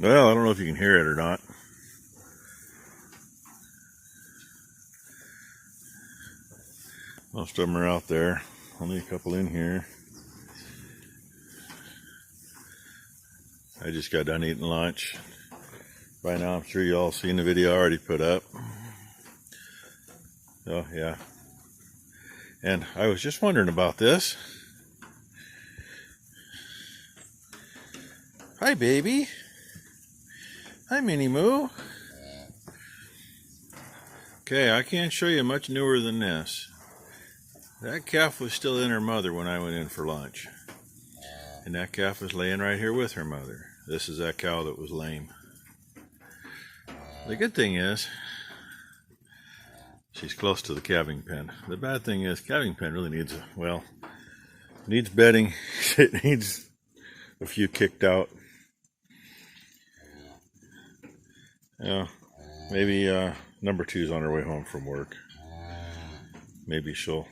Well, I don't know if you can hear it or not. Most of them are out there. Only a couple in here. I just got done eating lunch. By now, I'm sure you all seen the video I already put up. Oh, yeah. And I was just wondering about this. Hi, baby. Hi, Minnie Moo. Okay, I can't show you much newer than this. That calf was still in her mother when I went in for lunch. And that calf was laying right here with her mother. This is that cow that was lame. The good thing is, she's close to the calving pen. The bad thing is, calving pen really needs, needs bedding. It needs a few kicked out. Yeah, maybe number 2's on her way home from work. Maybe she'll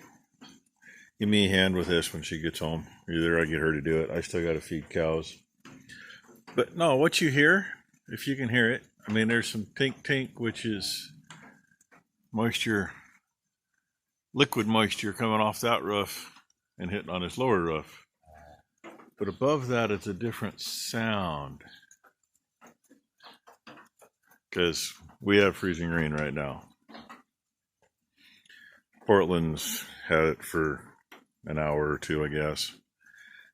give me a hand with this when she gets home. Either I get her to do it. I still got to feed cows. But no, what you hear, if you can hear it, I mean, there's some tink, which is moisture, liquid moisture coming off that roof and hitting on this lower roof. But above that, it's a different sound. Because we have freezing rain right now. Portland's had it for an hour or two, I guess.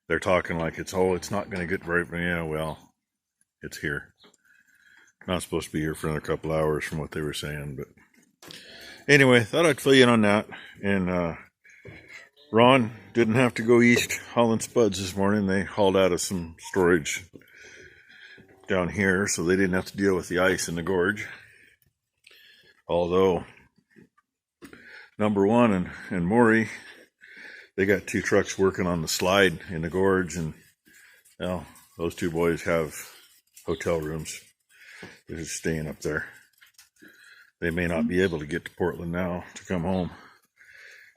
They're talking like it's not going to get very, yeah, well, it's here. Not supposed to be here for another couple hours from what they were saying, but anyway, thought I'd fill you in on that. And Ron didn't have to go east hauling spuds this morning. They hauled out of some storage down here, so they didn't have to deal with the ice in the gorge. Although number 1 and Maury, they got 2 trucks working on the slide in the gorge, and well, those 2 boys have hotel rooms. They're just staying up there. They may not be able to get to Portland now to come home.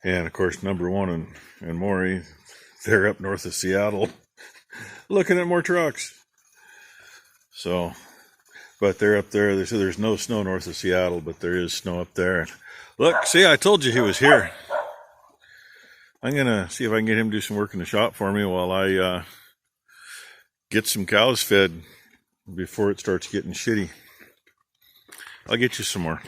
And of course, number 1 and Maury, they're up north of Seattle looking at more trucks. So, but they're up there. They say there's no snow north of Seattle, but there is snow up there. Look, see, I told you he was here. I'm going to see if I can get him to do some work in the shop for me while I get some cows fed before it starts getting shitty. I'll get you some more.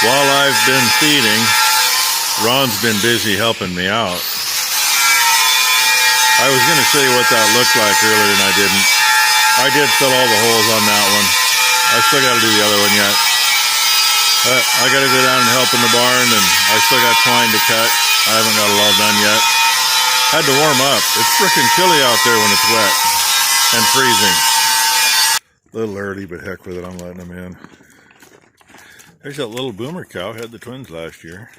While I've been feeding, Ron's been busy helping me out. I was going to show you what that looked like earlier and I didn't. I did fill all the holes on that one. I still got to do the other one yet. I got to go down and help in the barn, and I still got twine to cut. I haven't got it all done yet. Had to warm up. It's freaking chilly out there when it's wet and freezing. A little early, but heck with it, I'm letting them in. There's that little boomer cow, had the twins last year.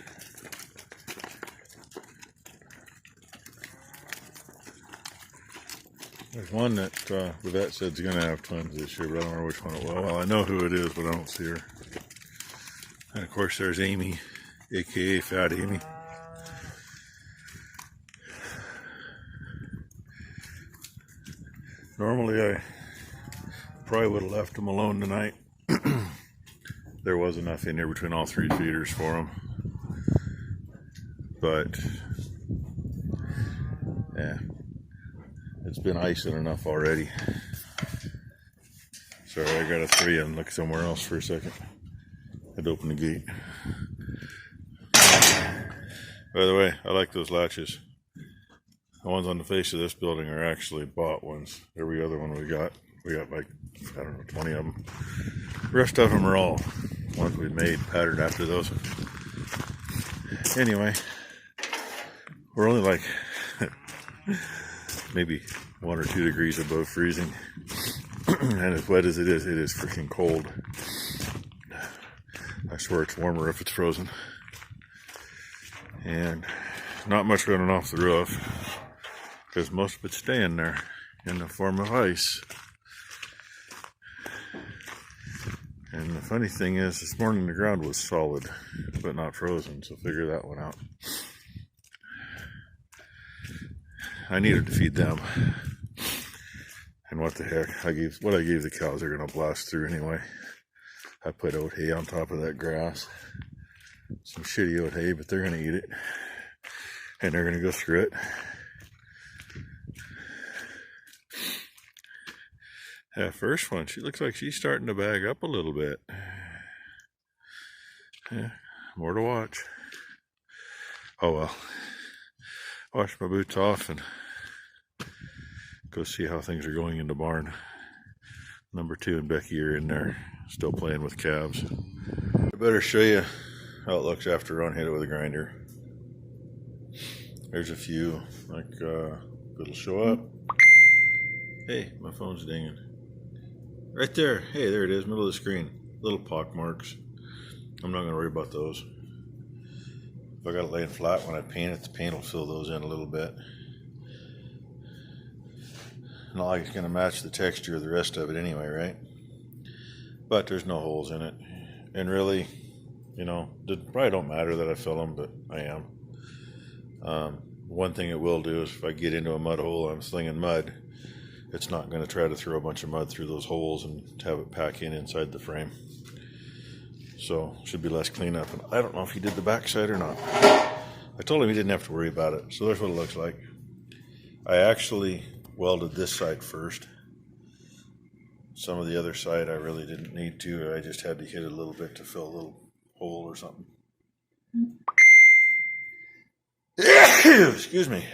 There's one that the vet said is going to have twins this year, but I don't know which one it was. Well, I know who it is, but I don't see her. And of course there's Amy, aka Fat Amy. Normally I probably would have left them alone tonight. There was enough in here between all 3 feeders for them. But Yeah, it's been icing enough already. Sorry, I gotta throw you and look somewhere else for a second. Had to open the gate. By the way, I like those latches. The ones on the face of this building are actually bought ones. Every other one we got like, I don't know, 20 of them. The rest of them are all ones we made, patterned after those. Anyway, we're only like maybe 1 or 2 degrees above freezing. And as wet as it is freaking cold. I swear it's warmer if it's frozen. And not much running off the roof, because most of it's staying there in the form of ice. And the funny thing is, this morning the ground was solid, but not frozen, so figure that one out. I needed to feed them. And what the heck, what I gave the cows are gonna blast through anyway. I put oat hay on top of that grass. Some shitty oat hay, but they're gonna eat it. And they're gonna go through it. That first one, she looks like she's starting to bag up a little bit. Yeah, more to watch. Oh well. Wash my boots off and go see how things are going in the barn. Number 2 and Becky are in there, still playing with calves. I better show you how it looks after Ron hit it with a grinder. There's a few, like, it'll show up. Hey, my phone's dinging. Right there. Hey, there it is, middle of the screen. Little pock marks. I'm not going to worry about those. If I got it laying flat when I paint it, the paint will fill those in a little bit. Not like it's going to match the texture of the rest of it anyway, right? But there's no holes in it. And really, you know, it probably don't matter that I fill them, but I am. One thing it will do is if I get into a mud hole, I'm slinging mud, it's not going to try to throw a bunch of mud through those holes and have it pack in inside the frame. So, should be less cleanup. And I don't know if he did the backside or not. I told him he didn't have to worry about it. So there's what it looks like. I actually welded this side first. Some of the other side I really didn't need to. I just had to hit it a little bit to fill a little hole or something. Excuse me.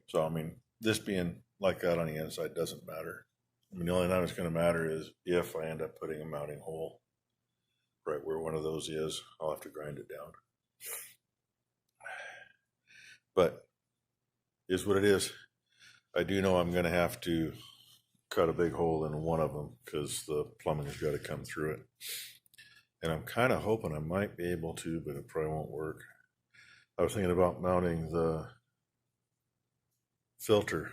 So, I mean, this being like that on the inside doesn't matter. I mean, the only time it's going to matter is if I end up putting a mounting hole right where one of those is. I'll have to grind it down. But is what it is. I do know I'm going to have to cut a big hole in one of them because the plumbing has got to come through it. And I'm kind of hoping I might be able to, but it probably won't work. I was thinking about mounting the filter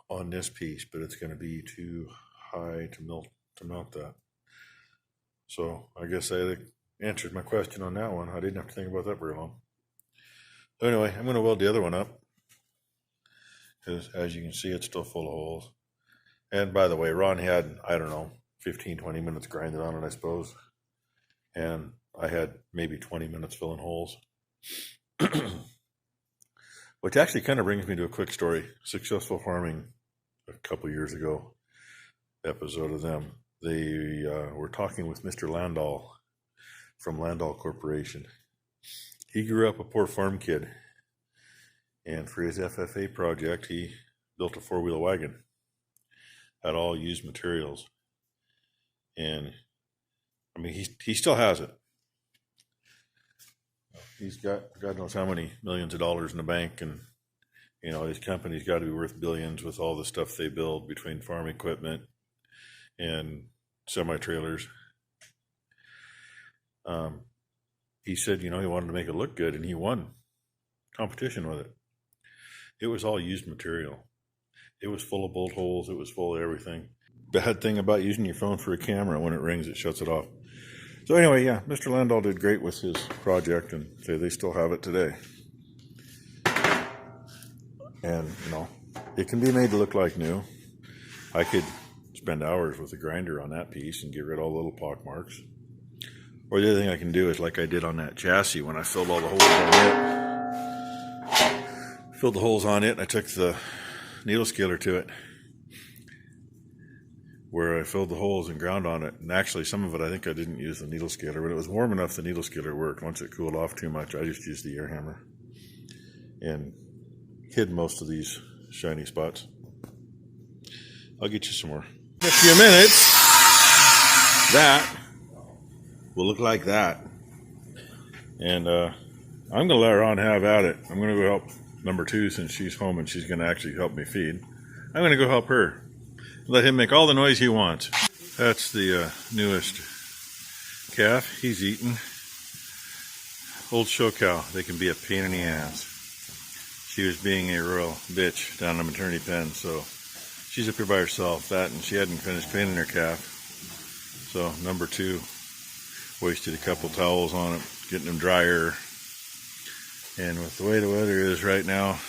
on this piece, but it's going to be too high to mount that. So I guess I answered my question on that one. I didn't have to think about that very long. So anyway, I'm going to weld the other one up, because as you can see, it's still full of holes. And by the way, Ron had, I don't know, 15-20 minutes grinded on it, I suppose, and I had maybe 20 minutes filling holes. Which actually kind of brings me to a quick story. Successful Farming, a couple years ago, episode of them. They were talking with Mr. Landau from Landau Corporation. He grew up a poor farm kid, and for his FFA project, he built a four-wheel wagon. Had all used materials, and I mean, he still has it. He's got God knows how many millions of dollars in the bank, and you know his company's got to be worth billions with all the stuff they build between farm equipment and semi-trailers. He said, you know, he wanted to make it look good, and he won competition with it. It was all used material. It was full of bolt holes. It was full of everything. Bad thing about using your phone for a camera, when it rings, it shuts it off. So anyway, yeah, Mr. Landau did great with his project, and they still have it today. And, you know, it can be made to look like new. I could spend hours with a grinder on that piece and get rid of all the little pock marks. Or the other thing I can do is like I did on that chassis when I filled all the holes on it. filled the holes on it, and I took the needle scaler to it, where I filled the holes and ground on it. And actually, some of it I think I didn't use the needle scaler, but it was warm enough the needle scaler worked. Once it cooled off too much, I just used the air hammer and hid most of these shiny spots. I'll get you some more. In a few minutes, that will look like that. And I'm going to let Ron have at it. I'm going to go help number 2 since she's home and she's going to actually help me feed. I'm going to go help her. Let him make all the noise he wants. That's the newest calf. He's eating. Old show cow. They can be a pain in the ass. She was being a real bitch down in the maternity pen, so she's up here by herself. That, and she hadn't finished cleaning her calf. So number 2 wasted a couple towels on it, getting them drier. And with the way the weather is right now,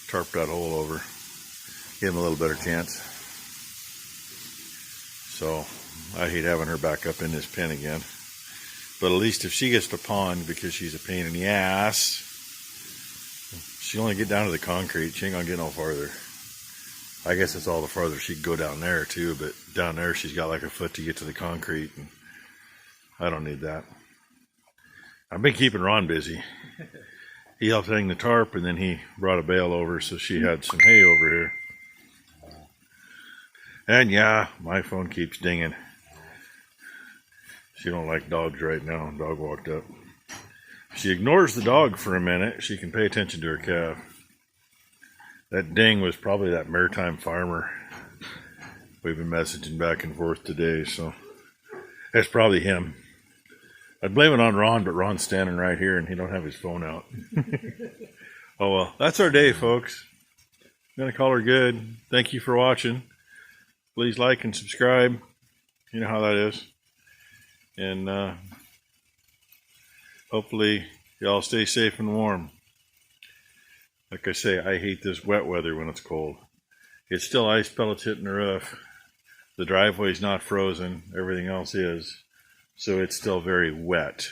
tarp that hole over. Give him a little better chance. So I hate having her back up in this pen again. But at least if she gets to pond, because she's a pain in the ass, she'll only get down to the concrete. She ain't gonna get no farther. I guess it's all the farther she can go down there too, but down there she's got like a foot to get to the concrete, and I don't need that. I've been keeping Ron busy. He helped hang the tarp, and then he brought a bale over so she had some hay over here. And yeah, my phone keeps dinging. She don't like dogs right now. Dog walked up. She ignores the dog for a minute. She can pay attention to her calf. That ding was probably that maritime farmer we've been messaging back and forth today, so that's probably him. I'd blame it on Ron, but Ron's standing right here and he don't have his phone out. Oh well, that's our day, folks. I'm gonna call her good. Thank you for watching. Please like and subscribe. You know how that is. And hopefully y'all stay safe and warm. Like I say, I hate this wet weather when it's cold. It's still ice pellets hitting the roof. The driveway's not frozen. Everything else is. So it's still very wet.